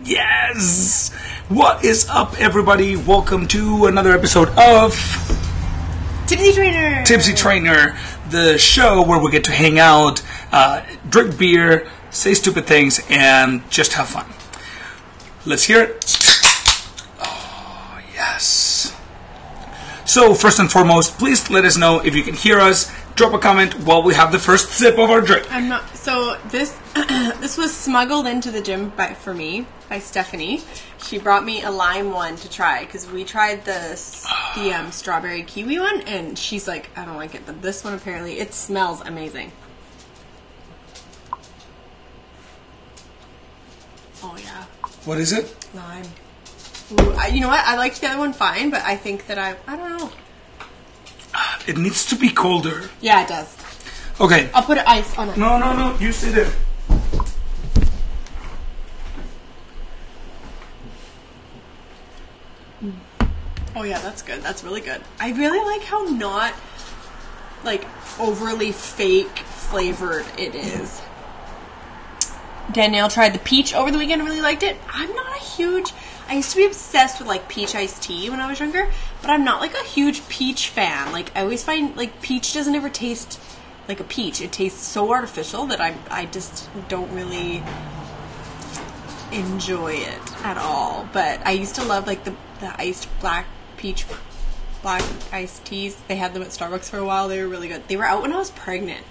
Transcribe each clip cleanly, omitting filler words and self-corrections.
Yes! What is up, everybody? Welcome to another episode of Tipsy Trainer! Tipsy Trainer, the show where we get to hang out, drink beer, say stupid things, and just have fun. Let's hear it. Oh, yes. So, first and foremost, please let us know if you can hear us. Drop a comment while we have the first sip of our drink. So this this was smuggled into the gym for me by Stephanie. She brought me a lime one to try because we tried the strawberry kiwi one, and she's like, I don't like it, but this one apparently it smells amazing. Oh yeah. What is it? Lime. Ooh, you know what? I liked the other one fine, but I think that I don't know. It needs to be colder. Yeah, it does. Okay. I'll put ice on it. No. You sit there. Oh yeah, that's good. That's really good. I really like how not, like, overly fake flavored it is. Danielle tried the peach over the weekend and really liked it. I'm not a huge... I used to be obsessed with, like, peach iced tea when I was younger, but I'm not, like, a huge peach fan. Like, I always find, like, peach doesn't ever taste like a peach. It tastes so artificial that I just don't really enjoy it at all. But I used to love, like, the iced black iced teas. They had them at Starbucks for a while. They were really good. They were out when I was pregnant,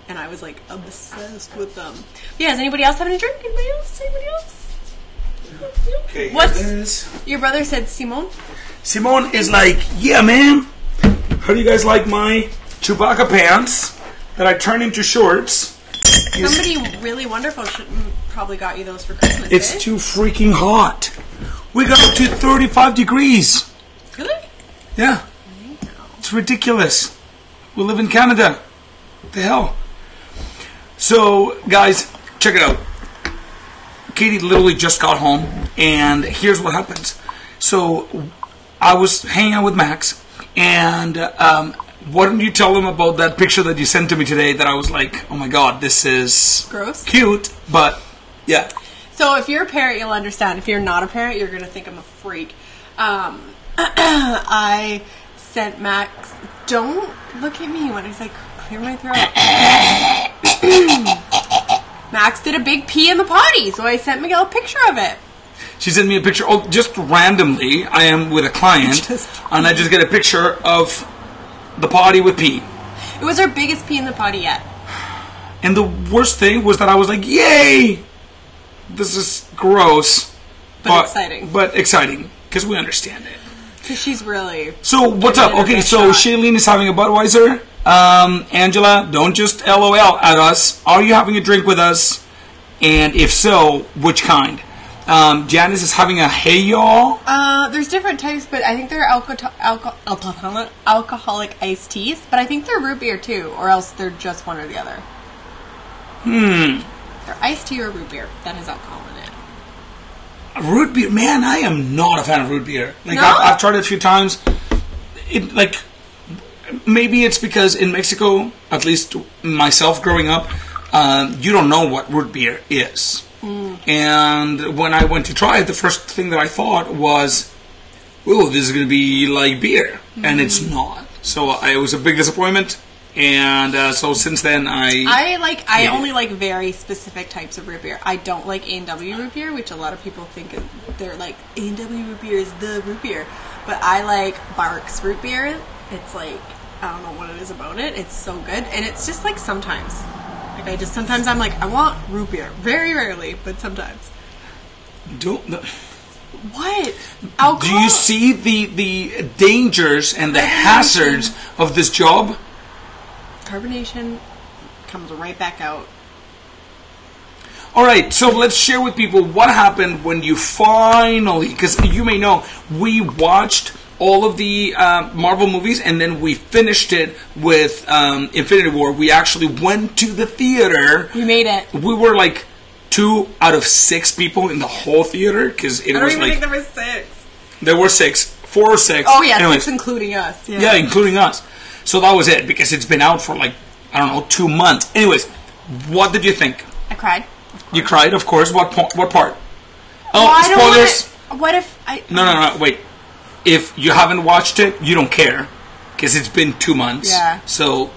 and I was, like, obsessed with them. But yeah, does anybody else have any drink? Anybody else? Anybody else? Okay. What's your brother said? Simone. Simone is like, yeah, man. How do you guys like my Chewbacca pants that I turned into shorts? Somebody really wonderful probably got you those for Christmas. It's too freaking hot. We got up to 35 degrees. Really? Yeah. It's ridiculous. We live in Canada. What the hell? So, guys, check it out. Katie literally just got home, and here's what happens. So, I was hanging out with Max, and why don't you tell them about that picture that you sent to me today that I was like, oh my god, this is gross, cute, but yeah. So if you're a parent, you'll understand. If you're not a parent, you're going to think I'm a freak. I sent Max, don't look at me when I say clear my throat. Max did a big pee in the potty, so I sent Miguel a picture of it. She sent me a picture. Oh, just randomly, I am with a client, and I just get a picture of the potty with pee. It was her biggest pee in the potty yet. And the worst thing was that I was like, yay! This is gross. But exciting. But exciting, because we understand it. Because she's really... So, what's up? Okay, so Shailene is having a Budweiser. Angela, don't just LOL at us. Are you having a drink with us? And if so, which kind? Janice is having a Hey Y'all. There's different types, but I think they're alcoholic iced teas. But I think they're root beer too, or else they're just one or the other. They're iced tea or root beer that has alcohol in it. Root beer, man, I am not a fan of root beer. Like, no? I've tried it a few times. Maybe it's because in Mexico, at least myself growing up, you don't know what root beer is. And when I went to try it, the first thing that I thought was, "Ooh, this is going to be like beer," and it's not. So it was a big disappointment. And so since then, I only like very specific types of root beer. I don't like A&W root beer, which a lot of people think they're like A&W root beer is the root beer, but I like Barks root beer. It's like, I don't know what it is about it. It's so good, and it's just like sometimes. Sometimes I'm like, I want root beer. Very rarely, but sometimes. What? Alcohol? Do you see the dangers and the hazards of this job? Carbonation comes right back out. Alright, so let's share with people what happened when you finally, because you may know, we watched all of the Marvel movies, and then we finished it with Infinity War. We actually went to the theater. We made it. We were like 2 out of 6 people in the whole theater, because it was like... I don't even think there were 6. There were 6. 4 or 6. Oh yeah, anyways, 6 including us. Yeah, including us. So that was it, because it's been out for like, I don't know, 2 months. Anyways, what did you think? I cried. You cried, of course. What part? spoilers. What if I... No, wait. If you haven't watched it, you don't care. Because it's been 2 months. Yeah. So...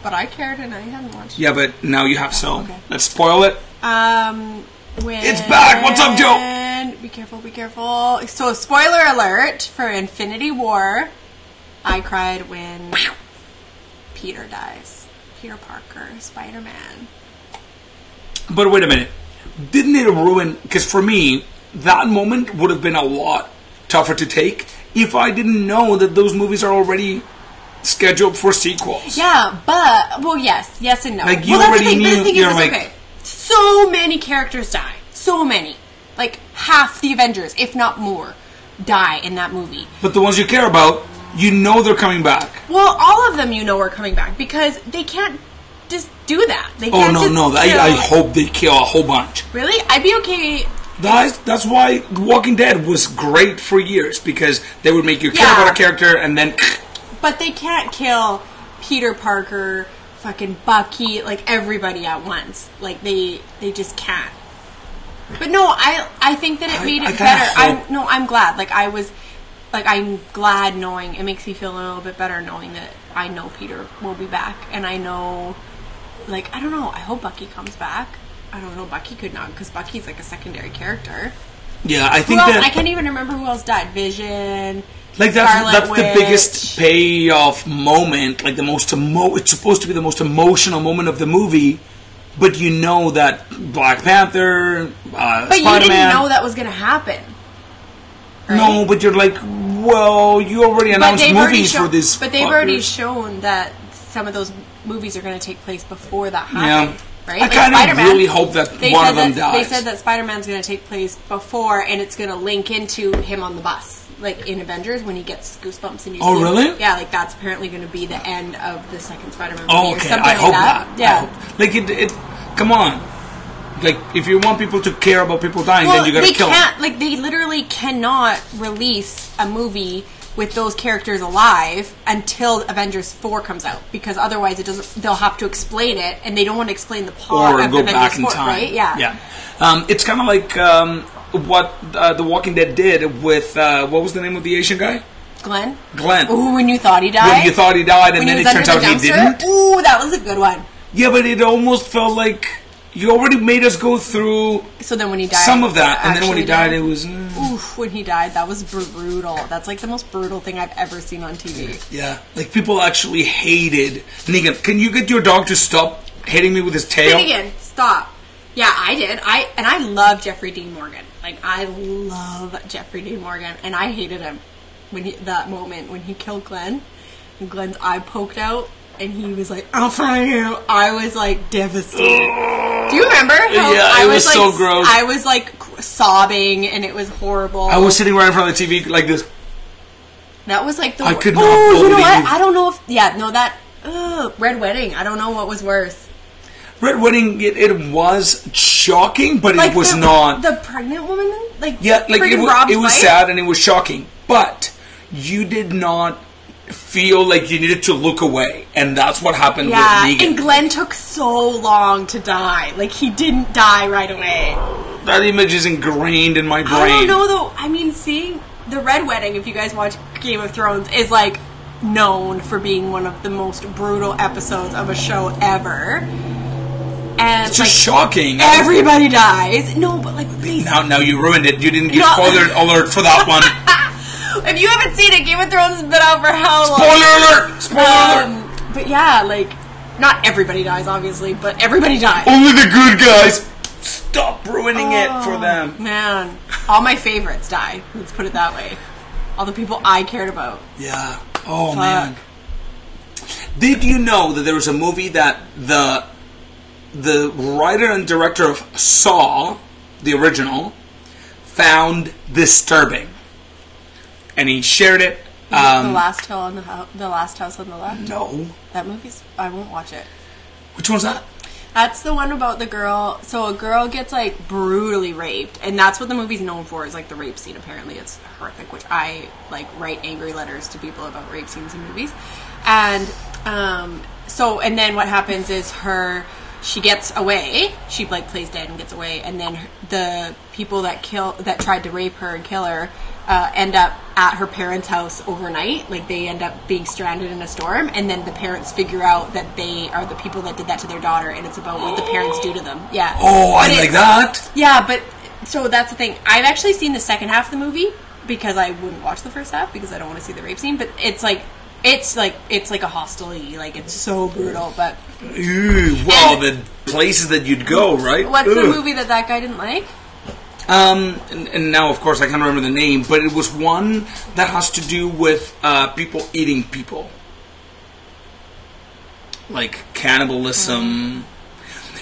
But I cared and I hadn't watched it. Yeah, but now you have, so... Okay. Let's spoil it. When... It's back! What's up, Joe? Be careful. So, spoiler alert for Infinity War. I cried when Peter dies. Peter Parker, Spider-Man. But wait a minute. Didn't it ruin... Because for me, that moment would have been a lot tougher to take if I didn't know that those movies are already scheduled for sequels. Yeah, but... Well, yes and no. Like, you already knew... The thing is, okay, so many characters die. So many. Like, half the Avengers, if not more, die in that movie. But the ones you care about, you know they're coming back. Well, all of them you know are coming back because they can't just do that. They can't I hope they kill a whole bunch. Really? I'd be okay. That's why The Walking Dead was great for years, because they would make you care about a character and then... But they can't kill Peter Parker, fucking Bucky, like everybody at once. Like they just can't. But no, I think that it made it better. I'm glad. I'm glad knowing, it makes me feel a little bit better knowing that I know Peter will be back, and I know, I don't know, I hope Bucky comes back. I don't know, Bucky could not, because Bucky's like a secondary character. Yeah, I think that... I can't even remember who else died. Vision... that's the biggest payoff moment, like the most it's supposed to be the most emotional moment of the movie, but you know that Black Panther, but Spider-Man... you didn't know that was going to happen. Right? No, but you're like, well, you already announced movies for this. But they've already shown that some of those movies are going to take place before that happened. Yeah. Right? I kind of really hope that one of them dies. They said that Spider-Man's going to take place before, and it's going to link into him on the bus, like in Avengers when he gets goosebumps and you. Oh, see really? Him. Yeah, like that's apparently going to be the end of the second Spider-Man movie. Oh, okay. Or something I like hope that. that. Yeah. It. Come on. Like, if you want people to care about people dying, then you got to kill them. Like, they literally cannot release a movie with those characters alive until Avengers 4 comes out, because otherwise they'll have to explain it, and they don't want to explain the plot of go Avengers back in 4, time. right? Yeah. It's kind of like what The Walking Dead did with what was the name of the Asian guy? Glenn. Ooh, when you thought he died. When you thought he died, and then it turns out he didn't. Ooh, that was a good one. Yeah, but it almost felt like you already made us go through. So then when he died, some of that, and then when he died, it was. Oof, when he died, that was brutal. That's like the most brutal thing I've ever seen on TV. Yeah, like people actually hated Negan. Can you get your dog to stop hitting me with his tail? Negan, stop. Yeah, I did. I love Jeffrey Dean Morgan. Like, I love Jeffrey Dean Morgan, and I hated him that moment when he killed Glenn, and Glenn's eye poked out, and he was like, "I'll find you." I was like devastated. Do you remember? Yeah, it was like, so gross. I was like sobbing, and it was horrible. I was sitting right in front of the TV like this. That was like the. I could not believe. You know what? I don't know if that Red Wedding. I don't know what was worse. Red Wedding, it was shocking, but it was not. The pregnant woman, it was sad and it was shocking, but you did not feel like you needed to look away, and that's what happened with Negan. And Glenn took so long to die. Like, he didn't die right away. That image is ingrained in my brain. I don't know, though. I mean, seeing the Red Wedding, if you guys watch Game of Thrones, is like known for being one of the most brutal episodes of a show ever. And it's just shocking. Everybody dies. No, but like now you ruined it. You didn't give spoiler alert for that one. If you haven't seen it, Game of Thrones has been out for how long? Spoiler alert! But yeah, like, not everybody dies, obviously, but everybody dies. Only the good guys. Stop ruining it for them. Man, all my favorites die. Let's put it that way. All the people I cared about. Yeah. Oh, man. Did you know that there was a movie that the writer and director of Saw, the original, found disturbing, and he shared it. The last house on the left. No, that movie's. I won't watch it. Which one's that? That's the one about the girl. So a girl gets like brutally raped, and that's what the movie's known for. Is like the rape scene. Apparently, it's horrific. Which I like write angry letters to people about rape scenes in movies, and so and then what happens is her she gets away. She like plays dead and gets away, and then the people that tried to rape her and kill her end up at her parents' house overnight. Like they end up being stranded in a storm, and then the parents figure out that they are the people that did that to their daughter, and it's about what the parents do to them. Yeah. Oh, I like that. Yeah, but so that's the thing. I've actually seen the second half of the movie because I wouldn't watch the first half because I don't want to see the rape scene. But it's like a hostility. Like it's so brutal. But the places that you'd go, right? What's the movie that guy didn't like? And now, of course, I can't remember the name, but it was one that has to do with people eating people. Like cannibalism.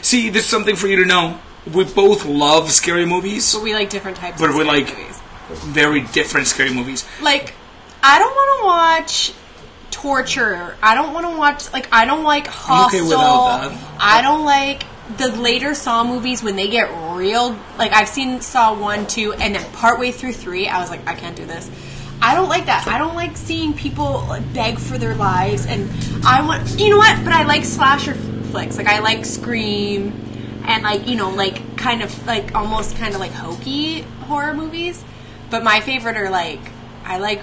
See, there's something for you to know. We both love scary movies. But we like different types but of we scary like movies. Very different scary movies. Like, I don't want to watch torture. I don't want to watch, like, I don't like Hostel. I'm okay without that. I don't like the later Saw movies when they get real. Like, I've seen Saw 1, 2, and then partway through 3, I was like, I can't do this. I don't like that. I don't like seeing people beg for their lives, and I want, you know what? But I like slasher flicks. Like, I like Scream, and like, you know, like, kind of, like, almost kind of like hokey horror movies. But my favorite are like, I like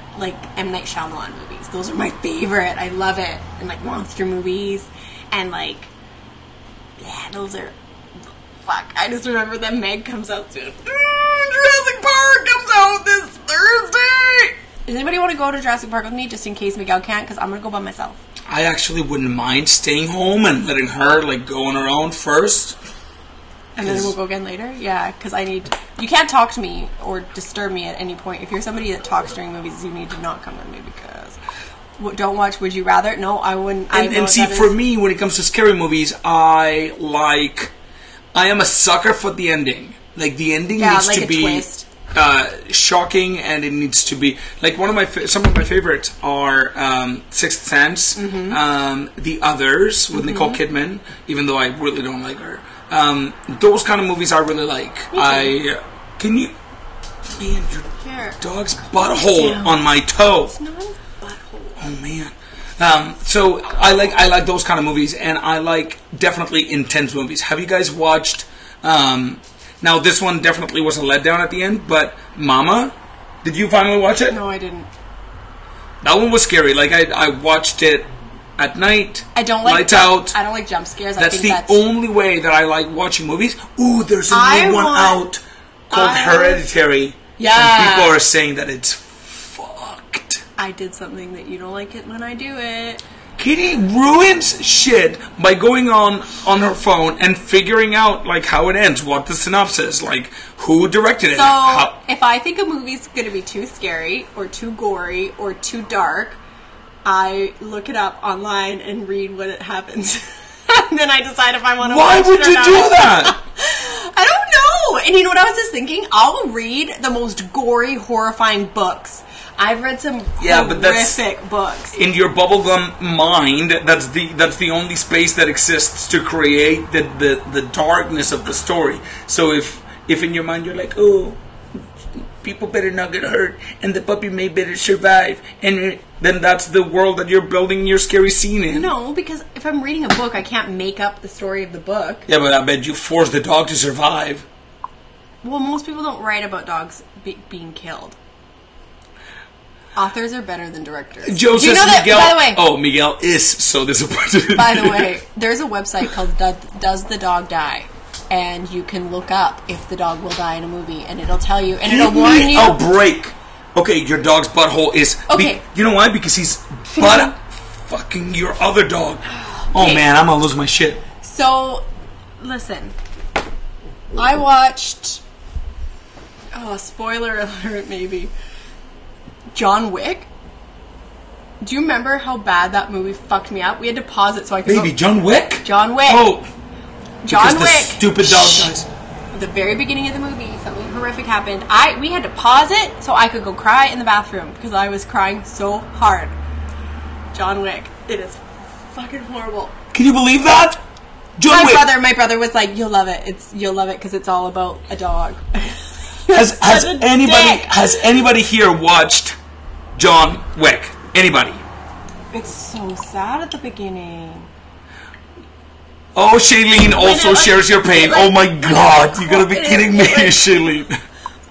M. Night Shyamalan movies. Those are my favorite. I love it. And like monster movies. And like, yeah, those are, fuck. I just remember that Meg comes out soon. Jurassic Park comes out this Thursday. Does anybody want to go to Jurassic Park with me just in case Miguel can't? Because I'm going to go by myself. I actually wouldn't mind staying home and letting her like go on her own first. And then we'll go again later? Yeah, because you can't talk to me or disturb me at any point. If you're somebody that talks during movies, you need to not come with me because don't watch Would You Rather? No, I wouldn't. And see, for me, when it comes to scary movies, I am a sucker for the ending. Like, the ending needs to be twist. Shocking, and it needs to be, like, some of my favorites are Sixth Sense, The Others, with Nicole Kidman, even though I really don't like her. Those kind of movies I really like. Can you, man, your dog's butthole on my toe. It's not his butthole. Oh man. So I like those kind of movies, and I like definitely intense movies. Have you guys watched? Now this one definitely was a letdown at the end, but Mama, did you finally watch it? No, I didn't. That one was scary. Like I watched it at night, I don't like lights out. I don't like jump scares. That's the only way that I like watching movies. Ooh, there's a new one out called Hereditary. Yeah. And people are saying that it's fucked. I did something that you don't like it when I do it. Katie ruins shit by going on her phone and figuring out like how it ends, what the synopsis, like who directed it. So if I think a movie's going to be too scary or too gory or too dark, I look it up online and read what it happens. And then I decide if I want to watch it or not. Why would you do that? I don't know. And you know what I was just thinking? I'll read the most gory, horrifying books. I've read some horrific books. In your bubblegum mind, that's the only space that exists to create the darkness of the story. So if in your mind you're like, oh, people better not get hurt, and the puppy may better survive, and then that's the world that you're building your scary scene in. No, because if I'm reading a book, I can't make up the story of the book. Yeah, but I bet you force the dog to survive. Well, most people don't write about dogs being killed. Authors are better than directors. Joe says Miguel. By the way, Miguel is so disappointed. By the way, there's a website called Does the Dog Die? And you can look up if the dog will die in a movie, and it'll tell you, and it'll warn you. Oh, break. Okay, your dog's butthole is... Okay. You know why? Because he's fucking your other dog. Oh, man, I'm going to lose my shit. So, listen. I watched... Oh, spoiler alert, maybe. John Wick. Do you remember how bad that movie fucked me up? We had to pause it so I could Baby, John Wick? John Wick. Oh. John Wick. The stupid dog dies. At the very beginning of the movie, something horrific happened. We had to pause it so I could go cry in the bathroom because I was crying so hard. John Wick. It is fucking horrible. Can you believe that? John Wick. My brother was like, "You'll love it. You'll love it because it's all about a dog." Has anybody here watched John Wick? Anybody? It's so sad at the beginning. Oh, Shailene also shares your pain. Oh my God, you gotta be kidding me, Shailene.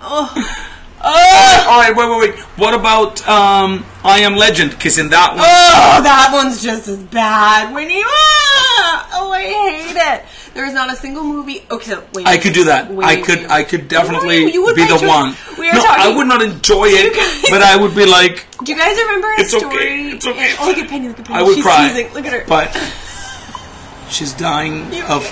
Alright, wait. What about I Am Legend? Because in that one... Oh, that one's just as bad. When you... Oh, I hate it. There's not a single movie... Okay, so wait. I could do that. I could definitely be the one. I would not enjoy it, but I would be like... Do you guys remember a story? It's okay. Oh, look at Penny, I would cry. Sneezing. Look at her. But she's dying of...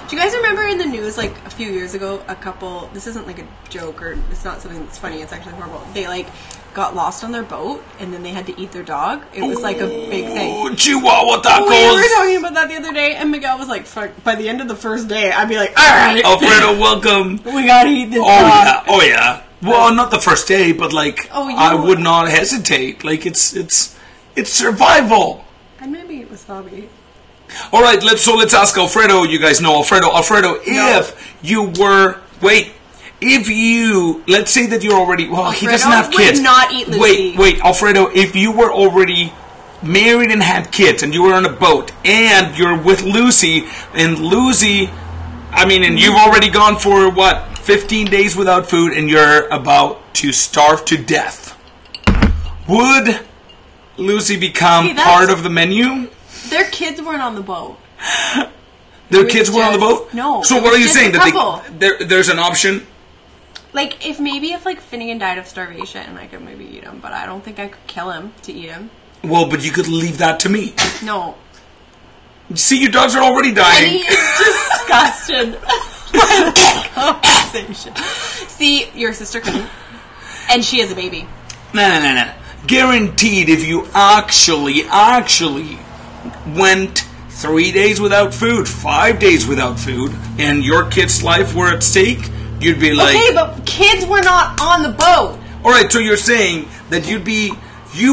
Do you guys remember in the news, like, a few years ago, a couple, this isn't like a joke or it's not something that's funny, it's actually horrible. They, like, got lost on their boat and then they had to eat their dog. It was like a big thing. Oh, Chihuahua tacos! We were talking about that the other day and Miguel was like, fuck, by the end of the first day, I'd be like, alright! Alfredo, welcome! We gotta eat this dog. Oh yeah. Well, not the first day, but like, I would not hesitate. Like, it's survival. And maybe it was wasabi. All right, let's ask Alfredo. You guys know Alfredo. If you were let's say that you're already he doesn't have kids. Would not eat Lucy. Wait, Alfredo. If you were already married and had kids, and you were on a boat, and you're with Lucy, and you've already gone for 15 days without food, and you're about to starve to death. Would Lucy become part of the menu? Their kids weren't on the boat. Their kids weren't on the boat? No. So what are you saying? That there's an option? Like, if Finnegan died of starvation, I could maybe eat him, but I don't think I could kill him to eat him. Well, but you could leave that to me. No. See, your dogs are already dying. He is disgusted by this conversation. See, your sister couldn't. And she has a baby. No. Guaranteed, if you actually went 3 days without food, 5 days without food, and your kid's life were at stake, you'd be like... Okay, but kids were not on the boat. Alright, so you're saying that you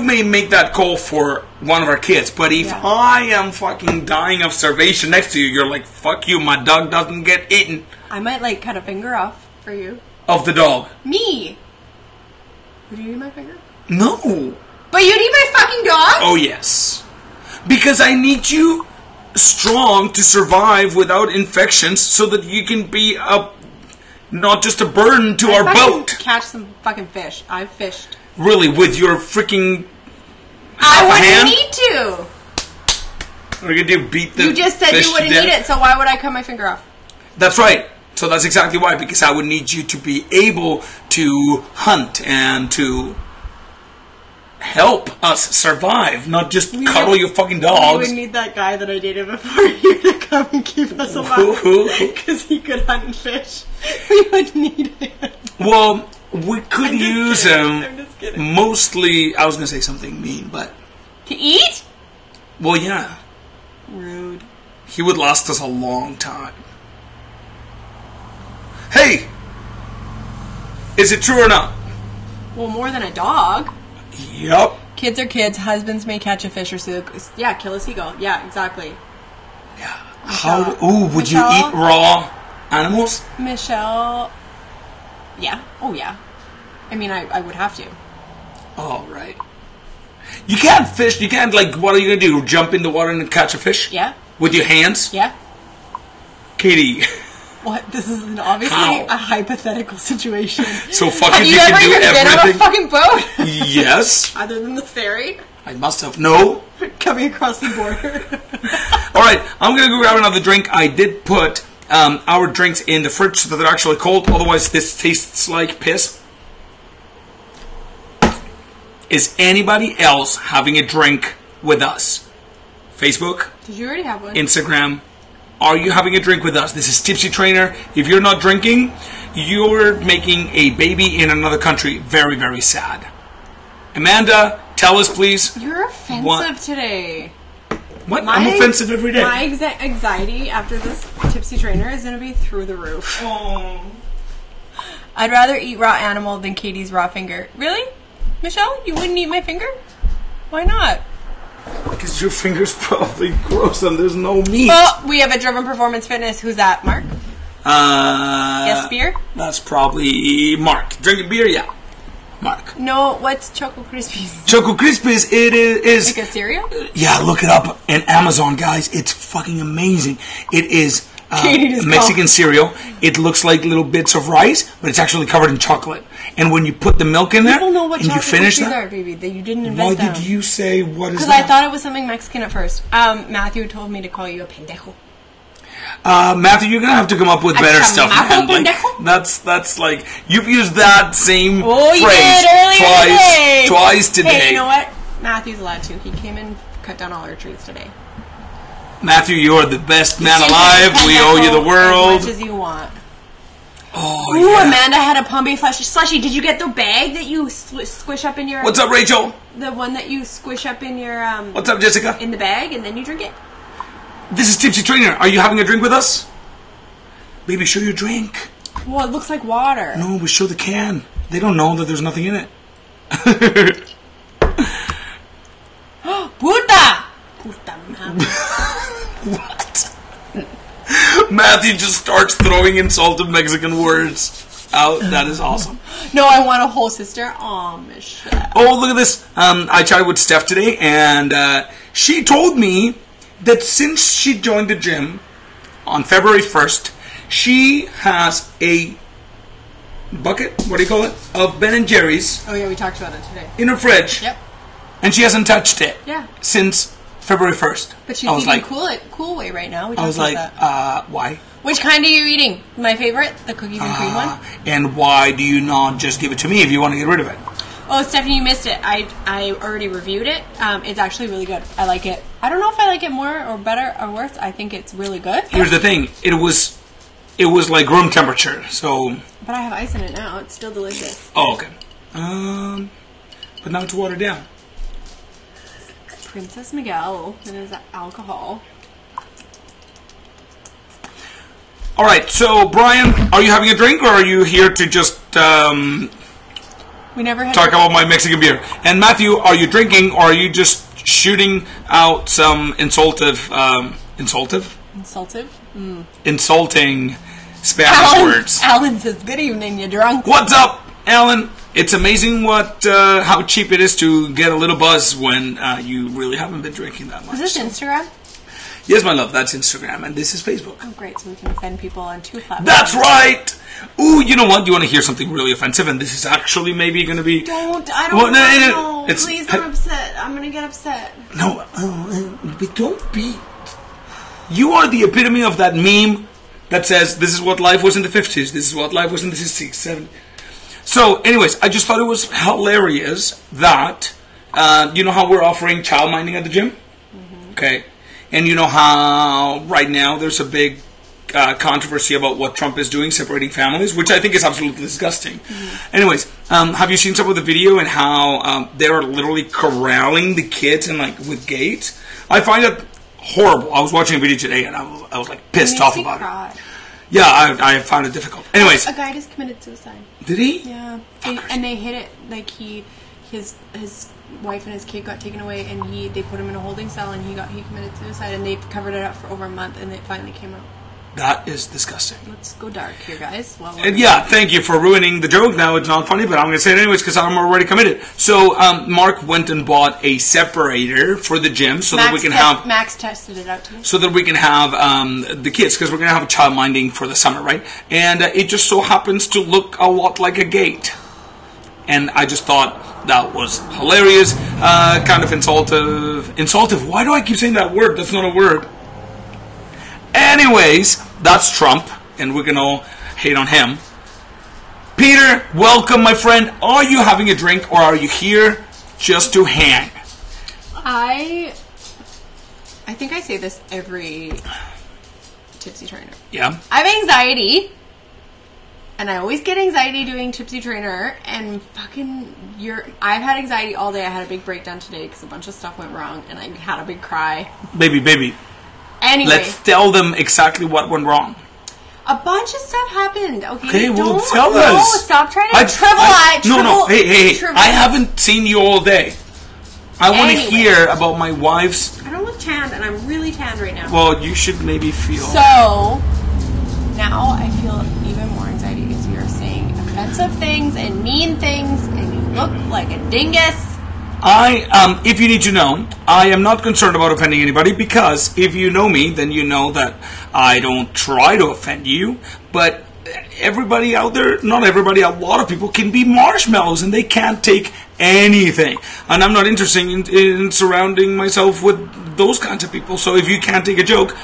may make that call for one of our kids, but if I am fucking dying of starvation next to you, you're like, fuck you, my dog doesn't get eaten. I might, cut a finger off for you. Of the dog? Me. Would you eat my finger? No. But you'd eat my fucking dog? Oh, yes. Because I need you strong to survive without infections so that you can be not just a burden to our boat. Catch some fucking fish. I've fished. Really? With your freaking I wouldn't need to. What are you going to do? Beat the You just said you wouldn't eat it, so why would I cut my finger off? That's right. So that's exactly why. Because I would need you to be able to hunt and to help us survive, not just cuddle your fucking dogs. We would need that guy that I dated before you to come and keep us alive. Because he could hunt and fish. We would need him. Well, we could use him mostly... I was going to say something mean, but... To eat? Well, yeah. Rude. He would last us a long time. Hey! Is it true or not? Well, more than a dog. Yep. Kids are kids. Husbands may catch a fish or kill a seagull. Yeah, exactly. Yeah. Would you eat raw animals? Michelle. Yeah. Oh, yeah. I mean, I would have to. Oh, right. You can't fish. You can't, what are you going to do? Jump in the water and catch a fish? Yeah. With your hands? Yeah. Katie. What? This is obviously a hypothetical situation. So fucking you can do everything. Have you ever been on a fucking boat? Yes. Other than the ferry? I must have. No. Coming across the border. Alright, I'm going to go grab another drink. I did put our drinks in the fridge so that they're actually cold. Otherwise, this tastes like piss. Is anybody else having a drink with us? Facebook? Did you already have one? Instagram? Are you having a drink with us? This is Tipsy Trainer. If you're not drinking, you're making a baby in another country very, very sad. Amanda, tell us, please. You're offensive today. What? I'm offensive every day. My anxiety after this Tipsy Trainer is going to be through the roof. Oh. I'd rather eat raw animal than Katie's raw finger. Really? Michelle, you wouldn't eat my finger? Why not? Because your finger's probably gross and there's no meat. Well, we have a Driven Performance Fitness. Who's that, Mark? Yes, beer? That's probably Mark. Drinking beer, yeah. Mark? No, what's Choco Krispies? Choco Krispies, it is... Like a cereal? Yeah, look it up on Amazon, guys. It's fucking amazing. It is Mexican cereal. It looks like little bits of rice, but it's actually covered in chocolate. And when you put the milk in there, People know what and you finish that... are, baby. That you didn't invent Why them. did you say, what is that? Because I thought it was something Mexican at first. Matthew told me to call you a pendejo. Matthew, you're gonna have to come up with better stuff, man. Like, pendejo? that's like you've used that same you phrase did earlier twice today. Hey, you know what? Matthew's allowed to. He came and cut down all our trees today. Matthew, you're the best man alive. We owe you the world. As much as you want. Oh, Ooh, yeah. Amanda had a Pombe slushy. Did you get the bag that you squish up in your... What's up, Rachel? The one that you squish up in your... What's up, Jessica? In the bag, and then you drink it. This is Tipsy Trainer. Are you having a drink with us? Baby, show your drink. Well, it looks like water. No, we show the can. They don't know that there's nothing in it. Puta! Puta madre. What? Matthew just starts throwing insulted Mexican words out. That is awesome. No, I want a whole sister. Oh, Michelle. Oh, look at this. I chatted with Steph today, and she told me that since she joined the gym on February 1st, she has a bucket, what do you call it, of Ben & Jerry's. Oh, yeah, we talked about it today. In her fridge. Yep. And she hasn't touched it. Yeah. Since February 1st. But she's eating Cool Way right now. I was like, why? Which kind are you eating? My favorite? The cookies and cream one? And why do you not just give it to me if you want to get rid of it? Oh, Stephanie, you missed it. I already reviewed it. It's actually really good. I like it. I don't know if I like it more or better or worse. I think it's really good. Here's the thing. It was like room temperature, so... But I have ice in it now. It's still delicious. Oh, okay. But now it's watered down. Princess Miguel and his alcohol. Alright, so Brian, are you having a drink or are you here to just we never had talk about my Mexican beer? And Matthew, are you drinking or are you just shooting out some insulting Spanish words? Alan says, good evening, you drunk. What's up, Alan? It's amazing how cheap it is to get a little buzz when you really haven't been drinking that much. Is this Instagram? Yes, my love, that's Instagram, and this is Facebook. Oh, great, so we can offend people on two platforms. That's right! Ooh, you know what? You want to hear something really offensive, and this is actually maybe going to be... I don't want to know. Please, I'm upset. I'm going to get upset. No, but don't be... You are the epitome of that meme that says, this is what life was in the 50s, this is what life was in the 60s, 70s. So, anyways, I just thought it was hilarious that, you know how we're offering child minding at the gym? Mm-hmm. Okay. And you know how right now there's a big controversy about what Trump is doing, separating families, which I think is absolutely disgusting. Mm-hmm. Anyways, have you seen some of the video and how they're literally corralling the kids and like with gates? I find it horrible. I was watching a video today and I was like pissed off about it. Yeah, I found it difficult. Anyways, a guy just committed suicide. Did he? Yeah, and they hit it like his wife and his kid got taken away, and they put him in a holding cell, and he committed suicide, and they covered it up for over a month, and it finally came out. That is disgusting. Let's go dark here, guys. And yeah, thank you for ruining the joke. Now it's not funny, but I'm going to say it anyways because I'm already committed. So Mark went and bought a separator for the gym so that we can have... Max tested it out too. So that we can have the kids, because we're going to have a child minding for the summer, right? And it just so happens to look a lot like a gate. And I just thought that was hilarious, kind of insultive. Why do I keep saying that word? That's not a word. Anyways, that's Trump, and we're going to hate on him. Peter, welcome, my friend. Are you having a drink, or are you here just to hang? I think I say this every Tipsy Trainer. Yeah? I have anxiety, and I always get anxiety doing Tipsy Trainer, and I've had anxiety all day. I had a big breakdown today because a bunch of stuff went wrong, and I had a big cry. Baby. Anyway. Let's tell them exactly what went wrong. A bunch of stuff happened. Okay, well, tell us. No, stop trying to No. Hey. I haven't seen you all day. I want to hear about my wife's... I don't look tanned, and I'm really tanned right now. Well, you should maybe feel... So, now I feel even more anxiety because you're saying offensive things and mean things, and you look like a dingus. If you need to know, I am not concerned about offending anybody, because if you know me, then you know that I don't try to offend you. But everybody out there, not everybody, a lot of people can be marshmallows and they can't take anything. And I'm not interested in surrounding myself with those kinds of people. So if you can't take a joke,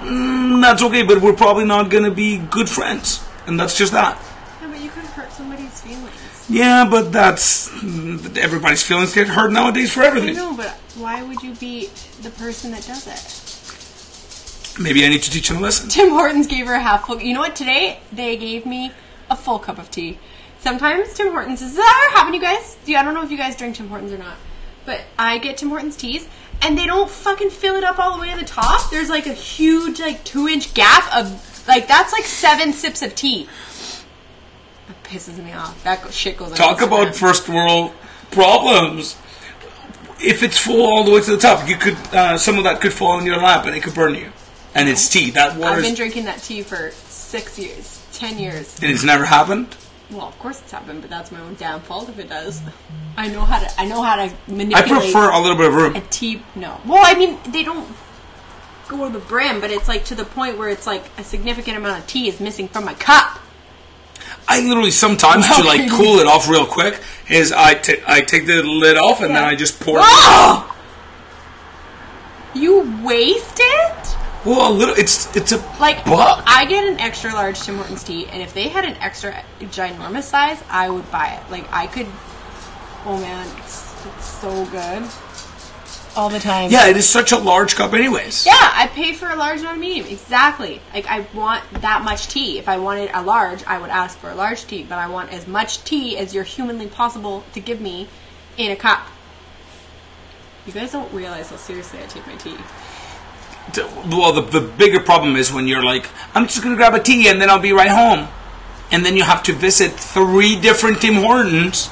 that's okay, but we're probably not going to be good friends. And that's just that. Yeah, but you could hurt somebody's feelings. Yeah, but that's... everybody's feelings get hurt nowadays for everything. I know, but why would you be the person that does it? Maybe I need to teach them a lesson. Tim Hortons gave her a half full... You know what? Today, they gave me a full cup of tea. Sometimes Tim Hortons... Does that ever happen to you guys? I don't know if you guys drink Tim Hortons or not. But I get Tim Hortons teas, and they don't fucking fill it up all the way to the top. There's like a huge, like, 2-inch gap of... Like, that's like 7 sips of tea. That pisses me off. That shit goes on. Talk about first world problems. If it's full all the way to the top, you could some of that could fall in your lap and it could burn you. And it's tea. That water. I've been drinking that tea for 6 years, 10 years. And it's never happened? Well, of course it's happened, but that's my own damn fault if it does. I know how to manipulate. I prefer a little bit of room. A tea. No. Well, I mean, they don't go to the brim, but it's like to the point where it's like a significant amount of tea is missing from my cup. I literally sometimes, to like cool it off real quick, is I take the lid off and then I just pour it. You waste it? Well, a little. It's a like buck. I get an extra large Tim Hortons tea, and if they had an extra ginormous size, I would buy it. Like I could. Oh man, it's so good. All the time. Yeah, it is such a large cup anyways. Yeah, I pay for a large, not a medium. Exactly. Like, I want that much tea. If I wanted a large, I would ask for a large tea. But I want as much tea as you're humanly possible to give me in a cup. You guys don't realize how seriously I take my tea. Well, the bigger problem is when you're like, I'm just going to grab a tea and then I'll be right home. And then you have to visit 3 different Tim Hortons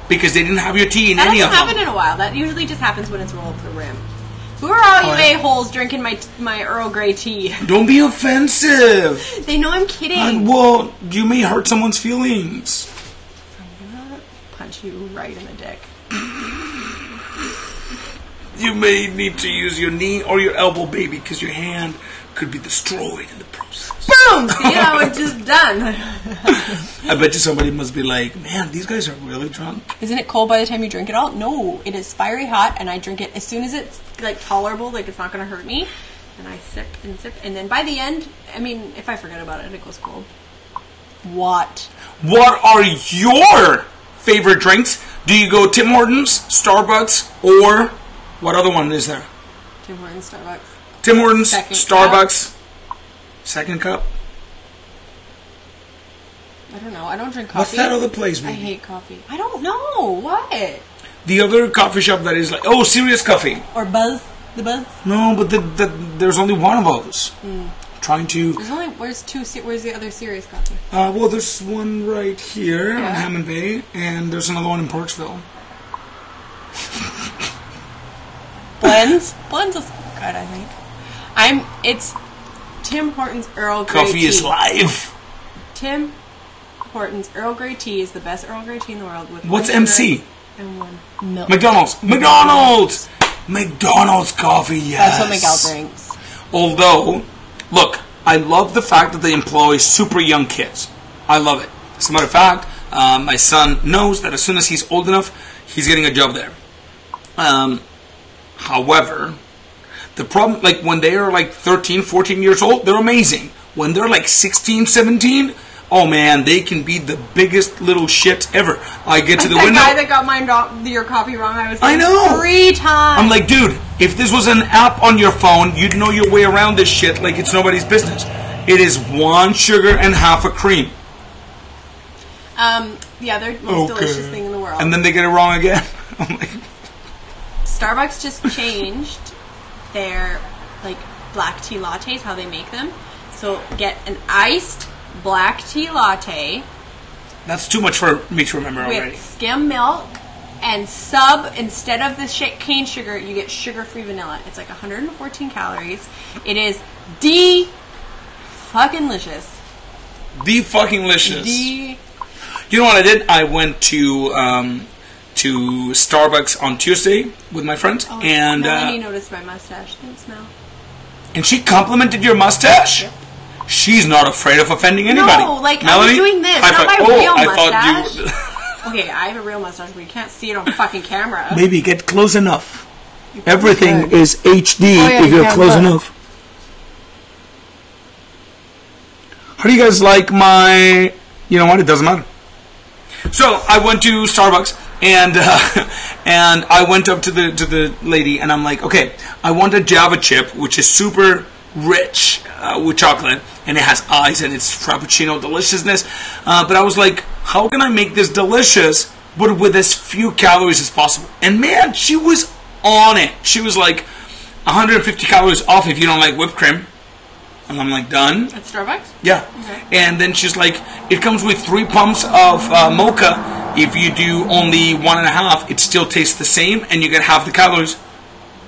because they didn't have your tea in any of them. That hasn't happened in a while. That usually just happens when it's rolled to the rim. Who are all you a-holes drinking my Earl Grey tea? Don't be offensive. They know I'm kidding. Well, you may hurt someone's feelings. I'm gonna punch you right in the dick. You may need to use your knee or your elbow, baby, because your hand could be destroyed in the process. Boom! See how it's just done. I bet you somebody must be like, man, these guys are really drunk. Isn't it cold by the time you drink it all? No, it is fiery hot, and I drink it as soon as it's like tolerable, like it's not going to hurt me. And I sip, and then by the end, I mean, if I forget about it, it goes cold. What are your favorite drinks? Do you go Tim Hortons, Starbucks, or what other one is there? Tim Hortons, Starbucks. Tim Hortons, Second Starbucks. Cup. Second cup? I don't know. I don't drink coffee. What's that other place, baby? I hate coffee. I don't know. What? The other coffee shop that is like, oh, Serious Coffee. Or Buzz. The Buzz? No, but there's only one of those. Trying to... There's only... Where's the other Serious Coffee? Well, there's one right here on Hammond Bay, and there's another one in Parksville. Blends? Blends is good, I think. It's Tim Hortons Earl Grey Coffee tea. is live. Tim Hortons Earl Grey tea is the best Earl Grey tea in the world. With what's MC? And one milk. McDonald's coffee, yes. That's what Miguel drinks. Although, look, I love the fact that they employ super young kids. I love it. As a matter of fact, my son knows that as soon as he's old enough, he's getting a job there. However, the problem, like when they are like 13, 14 years old, they're amazing. When they're like 16, 17, oh man, they can be the biggest little shit ever. I get to the window. That guy that got your copy wrong, I know. 3 times. I'm like, dude, if this was an app on your phone, you'd know your way around this shit like it's nobody's business. It is 1 sugar and half a cream. The other most delicious thing in the world. And then they get it wrong again. I'm like... Starbucks just changed their like black tea lattes, how they make them. So get an iced black tea latte. That's too much for me to remember already. With skim milk and instead of the cane sugar, you get sugar-free vanilla. It's like 114 calories. It is fucking-licious. You know what I did? I went to to Starbucks on Tuesday with my friends, and Melanie noticed my mustache. Thanks, Mel. And she complimented your mustache. Yep. She's not afraid of offending anybody. No, like Melanie, I was doing this, not my real mustache. Okay, I have a real mustache, but you can't see it on fucking camera. Maybe get close enough. Everything is HD if you're close enough. How do you guys like my... You know what? It doesn't matter. So I went to Starbucks and I went up to the lady and I'm like, okay, I want a Java chip which is super rich with chocolate and it has ice and it's frappuccino deliciousness. But I was like, how can I make this delicious but with as few calories as possible? And man, she was on it. She was like 150 calories off if you don't like whipped cream. And I'm like, done. At Starbucks? Yeah. Okay. And then she's like, it comes with 3 pumps of mocha. If you do only 1.5, it still tastes the same, and you get half the calories.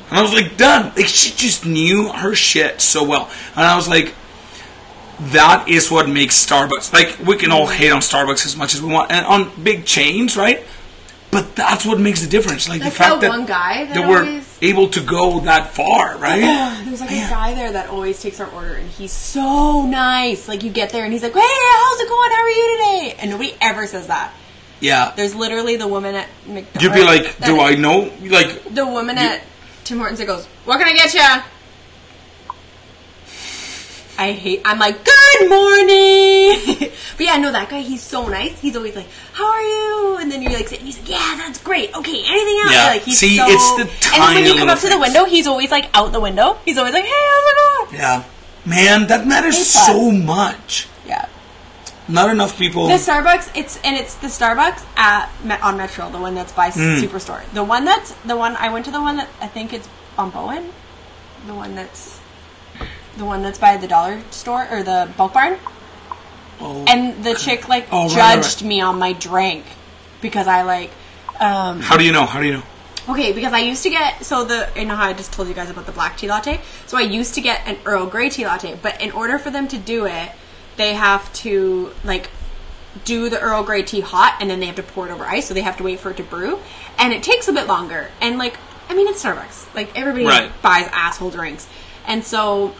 And I was like, done. Like, she just knew her shit so well. And I was like, that is what makes Starbucks. Like, we can all hate on Starbucks as much as we want, and on big chains, right? But that's what makes the difference. Like the fact that, one guy that we're able to go that far, right? There's like a guy there that always takes our order, and he's so nice. Like you get there, and he's like, "Hey, how's it going? How are you today?" And nobody ever says that. Yeah. There's literally the woman at McDonald's. You'd be like, "Do I know?" Like the woman at Tim Hortons that goes, "What can I get you?" I'm like, good morning. But yeah, no, that guy, he's so nice. He's always like, how are you? And then you're like, he's like, yeah, that's great. Okay, anything else? Yeah. Like, he's see, so... it's the tiny. And then when you come up to the window, he's always like out the window. He's always like, hey, how's it going? Yeah. Man, that matters so much. Yeah. Not enough people. The Starbucks, it's the Starbucks on Metro, the one that's by Superstore. The one I went to the one that I think it's on Bowen. The one that's by the dollar store or the bulk barn. Oh, and the chick judged me on my drink because I like. How do you know? How do you know? Okay, because I used to get you know how I just told you guys about the black tea latte. So I used to get an Earl Grey tea latte, but in order for them to do it, they have to like do the Earl Grey tea hot, and then they have to pour it over ice. So they have to wait for it to brew, and it takes a bit longer. And like, I mean, it's Starbucks. Like everybody buys asshole drinks, and so.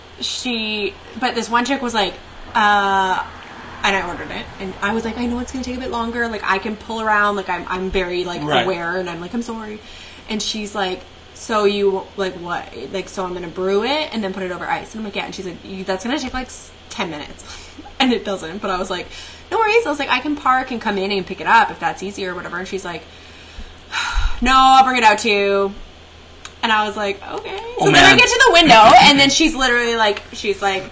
But this one chick was like, and I ordered it, and I was like, I know it's gonna take a bit longer, like I can pull around, like I'm very like aware, and I'm like, I'm sorry, and she's like, so you like what, like so I'm gonna brew it and then put it over ice, and I'm like, yeah, and she's like, that's gonna take like 10 minutes, and it doesn't, but I was like, no worries, I was like, I can park and come in and pick it up if that's easier or whatever, and she's like, no, I'll bring it out to you. And I was like, okay. So then I get to the window, and then she's like,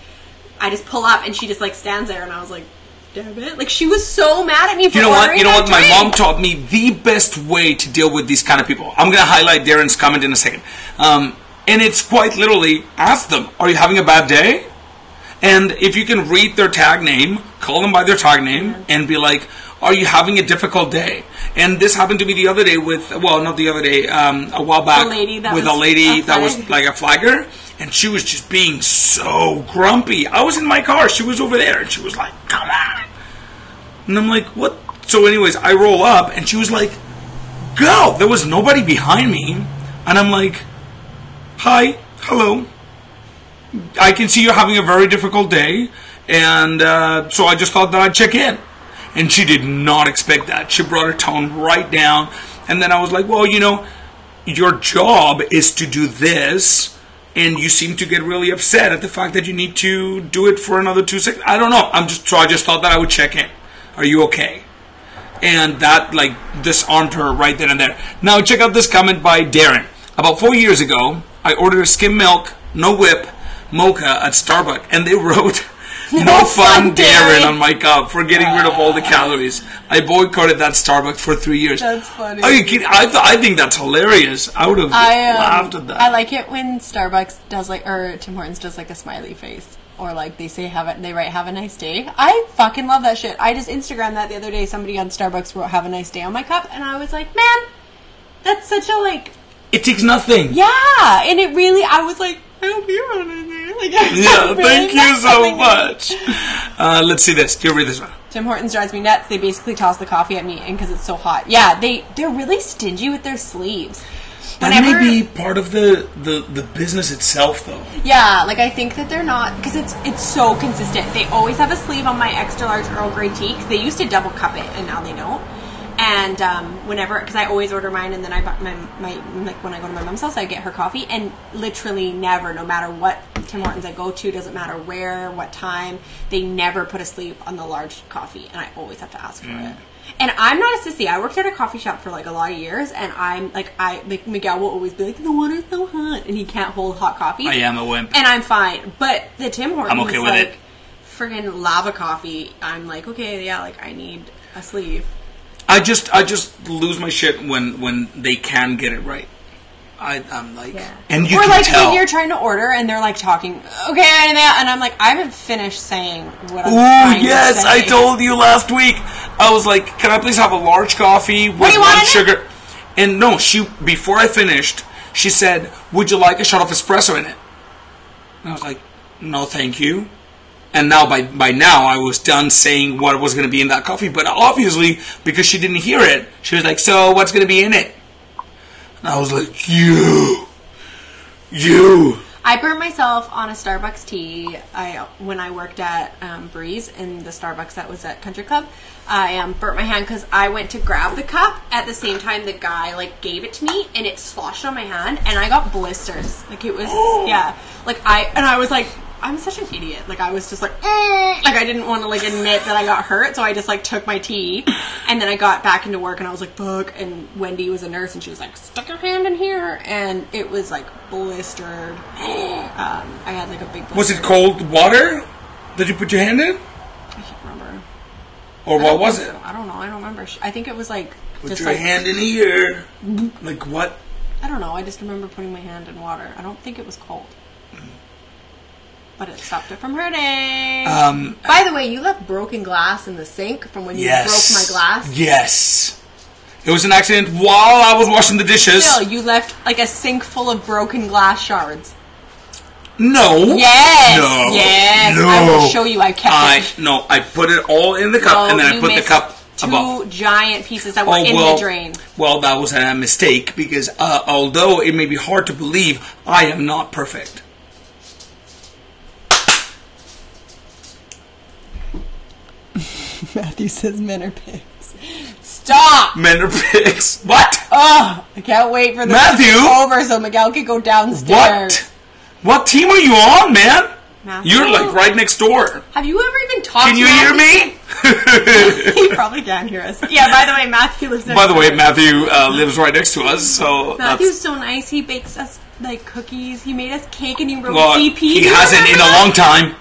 I just pull up, and she just like stands there, and I was like, damn it. Like, she was so mad at me for ordering that drink. My mom taught me the best way to deal with these kind of people. I'm going to highlight Darren's comment in a second. And it's quite literally, ask them, are you having a bad day? And if you can read their tag name, call them by their tag name, and be like, are you having a difficult day? And this happened to me the other day not the other day, a while back, with a lady that was like a flagger, and she was just being so grumpy. I was in my car, she was over there, and she was like, come on. And I'm like, what? So anyways, I roll up, and she was like, go. There was nobody behind me, and I'm like, hi, hello. I can see you're having a very difficult day, and so I just thought that I'd check in. And she did not expect that. She brought her tone right down. And then I was like, well, you know, your job is to do this, and you seem to get really upset at the fact that you need to do it for another 2 seconds. I don't know. So I just thought that I would check in. Are you okay? And that, like, disarmed her right then and there. Now, check out this comment by Darren. About 4 years ago, I ordered a skim milk, no whip, mocha at Starbucks, and they wrote... No fun, Darren, on my cup for getting rid of all the calories. I boycotted that Starbucks for 3 years. That's funny. Are you kidding? I think that's hilarious. I would have laughed at that. I like it when Starbucks does or Tim Hortons does like a smiley face, or like they say they write "Have a nice day." I fucking love that shit. I just Instagrammed that the other day. Somebody on Starbucks wrote "Have a nice day" on my cup, and I was like, man, that's such a like. It takes nothing. Yeah, and it really. I was like, I hope you have a nice day. Like, Yeah, thank you so much. Let's see this. Do you read this one? Tim Hortons drives me nuts. They basically toss the coffee at me because it's so hot. Yeah, they're really stingy with their sleeves. That may be part of the business itself, though. Yeah, like I think that they're not, because it's so consistent. They always have a sleeve on my extra large Earl Grey tea, because they used to double cup it, and now they don't. And whenever, because I always order mine, and then I buy my like when I go to my mom's house, I get her coffee, and literally never, no matter what Tim Hortons I go to, doesn't matter where, what time, they never put a sleeve on the large coffee, and I always have to ask for it. And I'm not a sissy. I worked at a coffee shop for like a lot of years, and I'm like, Miguel will always be like, the water's so hot, and he can't hold hot coffee. I am a wimp, and I'm fine. But the Tim Hortons, I'm okay with like, it. Friggin' lava coffee. I'm like, okay, yeah, like I need a sleeve. I just lose my shit when they can get it right. I'm like, and you or can like tell. when you're trying to order and they're like talking, okay, and I'm like, I haven't finished saying what I'm trying to say. I told you last week. I was like, can I please have a large coffee with one sugar? And no, before I finished, she said, would you like a shot of espresso in it? And I was like, no, thank you. And now, by now, I was done saying what was going to be in that coffee. But obviously, because she didn't hear it, she was like, so what's going to be in it? And I was like, you. I burnt myself on a Starbucks tea when I worked at Breeze in the Starbucks that was at Country Club. I burnt my hand because I went to grab the cup at the same time the guy like gave it to me, and it sloshed on my hand, and I got blisters. Like it was, yeah. Like I was like, I'm such an idiot. Like I was just like I didn't want to like admit that I got hurt, so I just like took my tea, and then I got back into work, and I was like, fuck. And Wendy was a nurse, and she was like, stick your hand in here, and it was like blistered. I had like a big blister. Was it cold water? Did you put your hand in? I can't remember. Or what was it? I don't know. I don't remember. I think it was like put just your like, hand in here. Like what? I don't know. I just remember putting my hand in water. I don't think it was cold. But it stopped it from hurting. By the way, you left broken glass in the sink from when you broke my glass. Yes. It was an accident while I was washing the dishes. Still, you left like a sink full of broken glass shards. No. Yes. No. Yes. No. I will show you. I kept it. No, I put it all in the cup, and then I put the cup above. Two giant pieces that were in the drain. Well, that was a mistake because although it may be hard to believe, I am not perfect. Matthew says men are pigs. Stop! Men are pigs. What? Oh, I can't wait for this to be over so Miguel can go downstairs. What team are you on, man? Matthew? You're like right next door. Have you ever even talked to Can you hear me? He probably can't hear us. Yeah, by the way, Matthew lives next door. By the way, Matthew lives right next to us, so... Matthew's so nice. He bakes us, like, cookies. He made us cake and he wrote DP. He hasn't in a long time.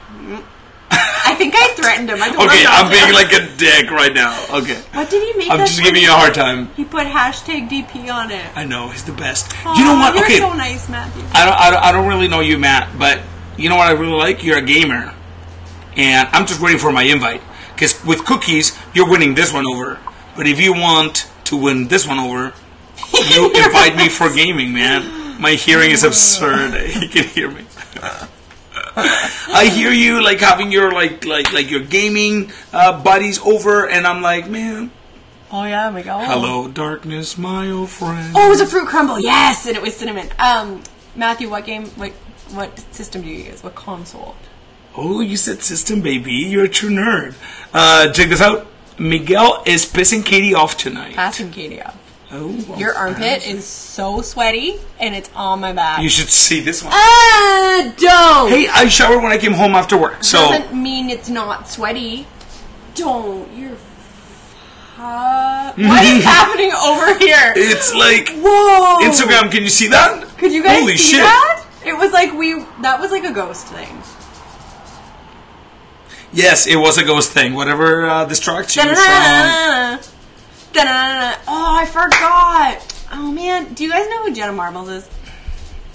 I think I threatened him. Okay, I'm being like a dick right now. Okay. What did he make? I'm just giving you a hard time. He put hashtag DP on it. I know, he's the best. Aww, you know what? You're okay. so nice, Matthew. I don't really know you, Matt, but you know what I really like? You're a gamer. And I'm just waiting for my invite. Because with cookies, you're winning this one over. But if you want to win this one over, you invite me for gaming, man. My hearing is absurd. He can hear me. I hear you like having your like your gaming buddies over, and I'm like, man. Oh yeah, Miguel. Hello, darkness, my old friend. Oh, it was a fruit crumble. Yes, and it was cinnamon. Matthew, what game? What system do you use? What console? Oh, you said system, baby. You're a true nerd. Check this out. Miguel is pissing Katie off tonight. Passing Katie off. Oh, well, your armpit is so sweaty, and it's on my back. You should see this one. Don't. Hey, I showered when I came home after work, so... Doesn't mean it's not sweaty. Don't. You're... What is happening over here? It's like... Whoa. Instagram, can you see that? Could you guys Holy see shit. that? It was like that was like a ghost thing. Yes, it was a ghost thing. Whatever distracts you from... Oh, I forgot. Oh, man. Do you guys know who Jenna Marbles is?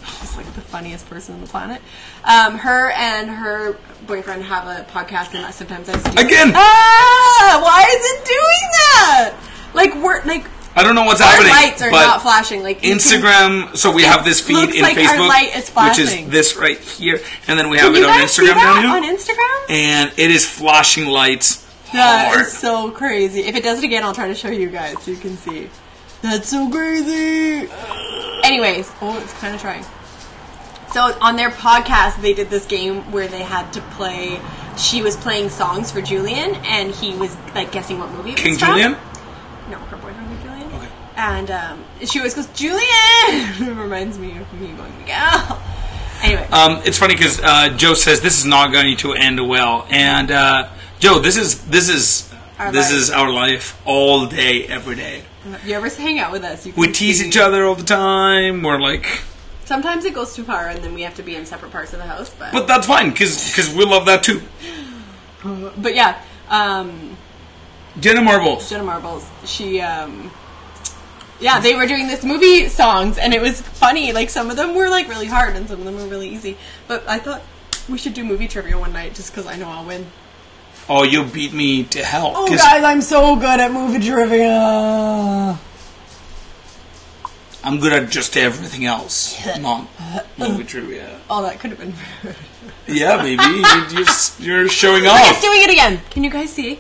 She's like the funniest person on the planet. Her and her boyfriend have a podcast, and sometimes I see Again! Why is it doing that? Like, we're like... I don't know what's our happening. lights are not flashing. Like Instagram, so we have this feed in like Facebook, our light is which is this right here, and then we have it on Instagram down here. On Instagram? And it is flashing lights. That is so crazy. If it does it again, I'll try to show you guys so you can see. That's so crazy. Anyways, it's kind of trying. So on their podcast, they did this game where they had to play. She was playing songs for Julian, and he was like guessing what movie it was King from. Julian? No, her boyfriend was Julian. Okay. And she always goes, Julian! It reminds me of me going, Miguel. Anyway. It's funny because Joe says this is not going to end well, and Joe, this is our life all day, every day. If you ever hang out with us, you can we tease each other all the time. We're like. Sometimes it goes too far, and then we have to be in separate parts of the house. But that's fine because we love that too. But yeah, Jenna Marbles. She, they were doing this movie songs, and it was funny. Like, some of them were, like, really hard, and some of them were really easy. But I thought we should do movie trivia one night, just because I know I'll win. Oh, you'll beat me to hell. Oh, guys, I'm so good at movie trivia. I'm good at just everything else. Not movie trivia. Oh, that could have been yeah, baby. You're showing off. Look, it's doing it again. Can you guys see?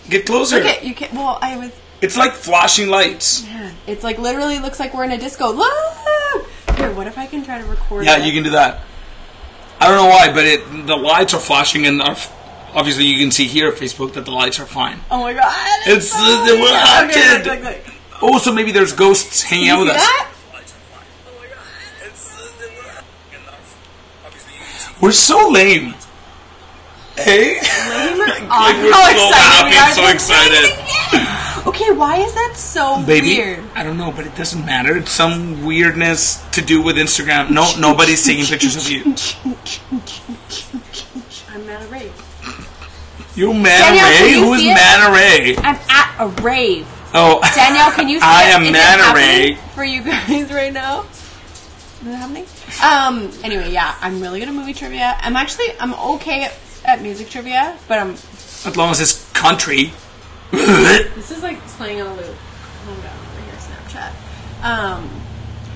Get closer. Look, you can. Well, I was. It's like flashing lights. Man, it's like literally looks like we're in a disco. Look! Here, what if I can try to record it? Yeah, you can do that. I don't know why, but the lights are flashing, and obviously you can see here at Facebook that the lights are fine. Oh my god! It's okay. Oh, so maybe there's ghosts hanging out with us. That? We're so lame. Hey? Lame? Like we're so happy, so excited. Okay, why is that so weird? I don't know, but it doesn't matter. It's some weirdness to do with Instagram. No, nobody's taking pictures of you. I'm at a rave. You're Manta Ray? Who is Manta Ray? I'm at a rave. Oh, Danielle, can you see I am Manta Ray for you guys right now? Is it happening? Anyway, yeah, I'm really good at movie trivia. I'm okay at music trivia, but I'm... As long as it's country. This is like playing on a loop. Hold on, over here, Snapchat.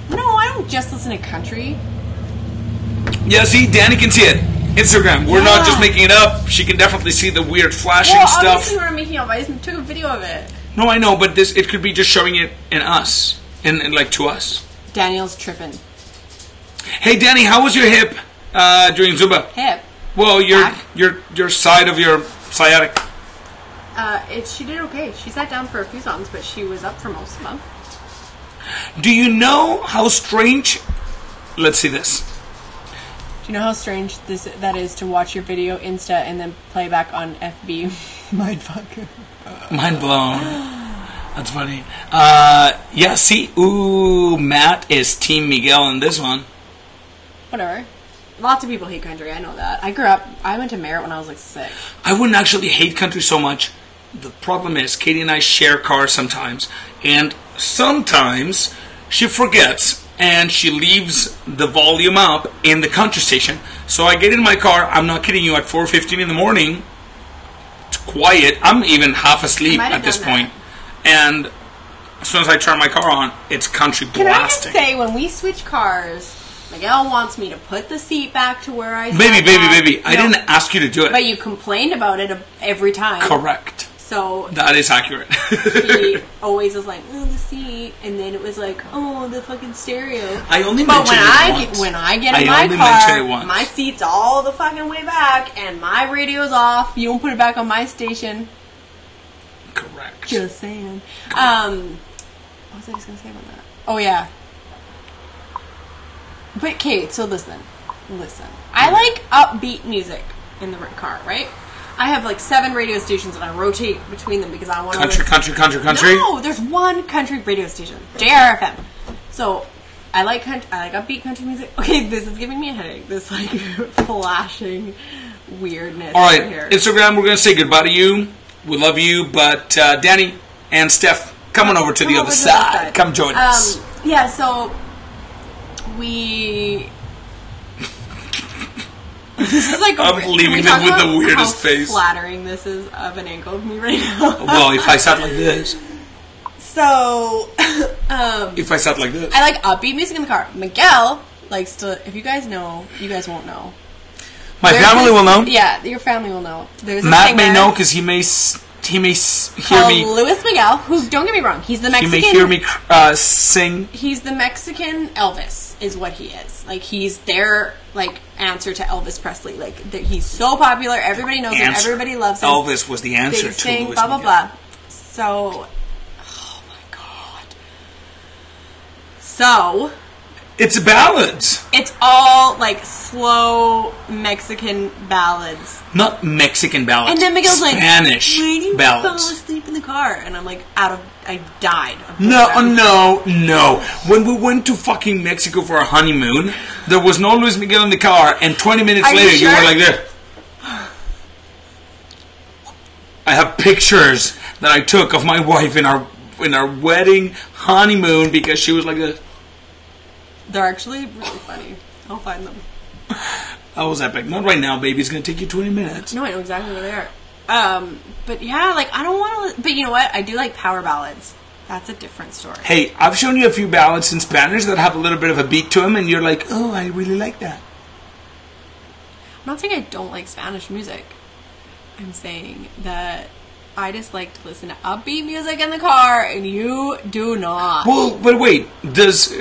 No, I don't just listen to country. Yeah, see, Danny can see it. Instagram. We're not just making it up. She can definitely see the weird flashing stuff. Obviously we're making it up. I just took a video of it. No, I know, but it could be just showing it in us. In like to us. Daniel's tripping. Hey Danny, how was your hip during Zumba? Hip? Well, your side of your sciatic. She did okay. She sat down for a few songs, but she was up for most of them. Do you know how strange? Let's see this. Do you know how strange that is to watch your video Insta and then play back on FB? Mindfuck. Mind blown. That's funny. Yeah, see? Ooh, Matt is Team Miguel in this one. Whatever. Lots of people hate country, I know that. I went to Merritt when I was like 6. I wouldn't actually hate country so much. The problem is, Katie and I share cars sometimes, and sometimes she forgets, and she leaves the volume up in the country station. So I get in my car, I'm not kidding you, at 4:15 in the morning. It's quiet. I'm even half asleep at this point. And as soon as I turn my car on, it's country blasting. Can I just say, when we switch cars, Miguel wants me to put the seat back to where I Baby. I didn't ask you to do it. But you complained about it every time. Correct. So that is accurate. He always was like, oh, the seat, and then it was like, oh, the fucking stereo. I only mentioned it once. When I get in my car, my seat's all the fucking way back, and my radio's off. You don't put it back on my station. Correct. Just saying. What was I just gonna say about that? Oh yeah. But Kate, so listen. I like upbeat music in the car, right? I have like 7 radio stations and I rotate between them because I want to country. No, there's one country radio station, JRFM. So I like upbeat country music. Okay, this is giving me a headache. This like flashing weirdness. All right, right here. Instagram. We're gonna say goodbye to you. We love you, but Danny and Steph, come on over to the other side. Come join us. Yeah. So we. This is like I'm leaving them with the weirdest face. Flattering this is of an angle of me right now. Well, if I sat like this. So, if I sat like this. I like upbeat music in the car. Miguel likes to, if you guys know, you guys won't know. My family will know. Yeah, your family will know. There's Matt may know because he may hear me. Luis Miguel, who, don't get me wrong, he's the Mexican. He may hear me sing. He's the Mexican Elvis, is what he is. Like, he's their, like, answer to Elvis Presley. Like, he's so popular, everybody knows him, everybody loves him. Elvis was the answer they to sing, Luis blah, blah, Miguel. blah. So, oh my god. So... It's ballads. It's all, like, slow Mexican ballads. Not Mexican ballads. And then Miguel's like, Spanish ballads. Fall asleep in the car. And I'm like, I died. No. When we went to fucking Mexico for our honeymoon, there was no Luis Miguel in the car, and 20 minutes later you were like this. I have pictures that I took of my wife in our wedding honeymoon because she was like this. They're actually really funny. I'll find them. That was epic. Not right now, baby. It's going to take you 20 minutes. No, I know exactly where they are. But yeah, like, I don't want to... But you know what? I do like power ballads. That's a different story. Hey, I've shown you a few ballads in Spanish that have a little bit of a beat to them, and you're like, oh, I really like that. I'm not saying I don't like Spanish music. I'm saying that I just like to listen to upbeat music in the car, and you do not. Well, but wait,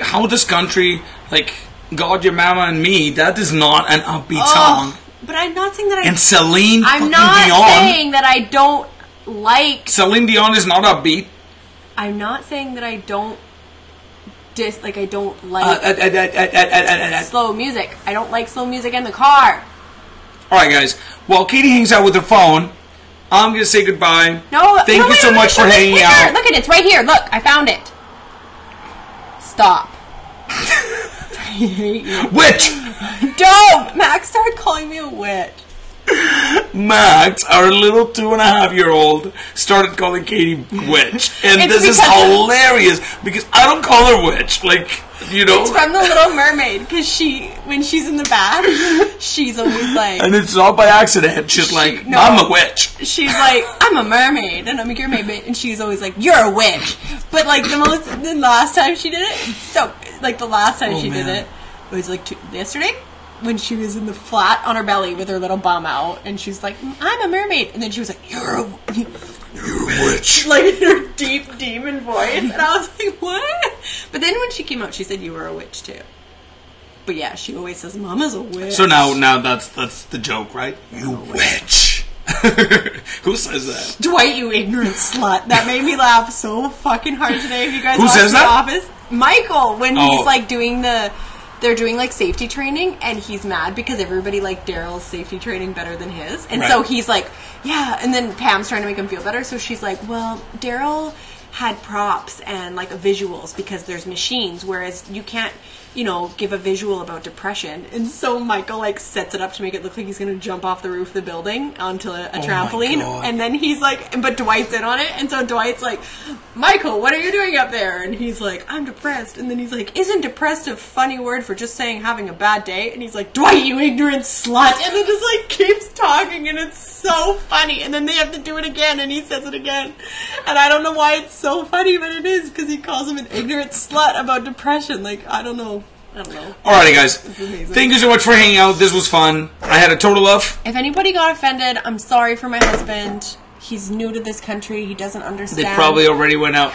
How Does Country, like, God, Your Mama, and Me, that is not an upbeat song. But I'm not saying that And Celine I'm not Dion, saying that I don't like... Celine Dion is not upbeat. I'm not saying that I don't I don't like slow music. I don't like slow music in the car. Alright, guys. While Katie hangs out with her phone, I'm going to say goodbye. No, Thank you so much for hanging out. Look at it. It's right here. Look, I found it. Stop. I hate you. Witch! Don't! Max started calling me a witch. Max, our little 2.5-year-old, started calling Katie witch. And this is hilarious because I don't call her witch. Like, you know. It's from The Little Mermaid because when she's in the bath, she's always like. And it's not by accident. She's like, I'm a witch. She's like, I'm a mermaid and I'm a mermaid. And she's always like, you're a witch. But like the last time she did it, did it was like yesterday. When she was in the flat on her belly with her little bum out, and she's like, I'm a mermaid. And then she was like, you're a witch. Like in her deep demon voice. And I was like, what? But then when she came out, she said you were a witch too. But yeah, she always says, Mama's a witch. So now that's the joke, right? You witch. Who says that? Dwight, you ignorant slut. That made me laugh so fucking hard today. If you guys Who watched says The that? Office. Michael, when he's like doing they're doing like safety training, and he's mad because everybody liked Daryl's safety training better than his, and so he's like, yeah. And then Pam's trying to make him feel better, so she's like, well, Daryl had props and like visuals because there's machines, whereas you can't, give a visual about depression. And so Michael like sets it up to make it look like he's going to jump off the roof of the building onto a trampoline. And then he's like, but Dwight's in on it. And so Dwight's like, Michael, what are you doing up there? And he's like, I'm depressed. And then he's like, isn't depressed a funny word for just saying having a bad day? And he's like, Dwight, you ignorant slut. And then just like keeps talking, and it's so funny. And then they have to do it again, and he says it again. And I don't know why it's so funny, but it is, because he calls him an ignorant slut about depression. Like, I don't know. Alrighty, guys. Thank you so much for hanging out. This was fun. I had a total of... If anybody got offended, I'm sorry for my husband. He's new to this country. He doesn't understand. They probably already went out.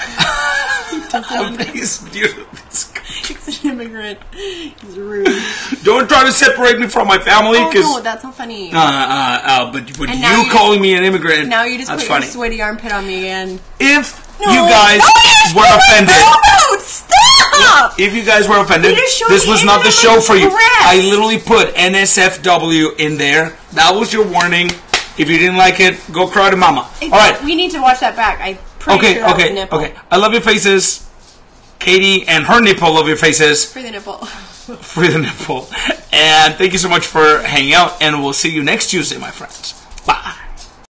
He's new to this country. He's an immigrant. He's rude. Don't try to separate me from my family. Oh, no, that's not funny. But you calling me an immigrant, now you just that's put funny. your sweaty armpit on me again. If you guys were offended... Stop! If you guys were offended, this was not the show for you. I literally put NSFW in there. That was your warning. If you didn't like it, go cry to mama. Alright. We need to watch that back. I'm pretty sure that was a nipple. Okay. I love your faces. Katie and her nipple love your faces. Free the nipple. Free the nipple. And thank you so much for hanging out. And we'll see you next Tuesday, my friends.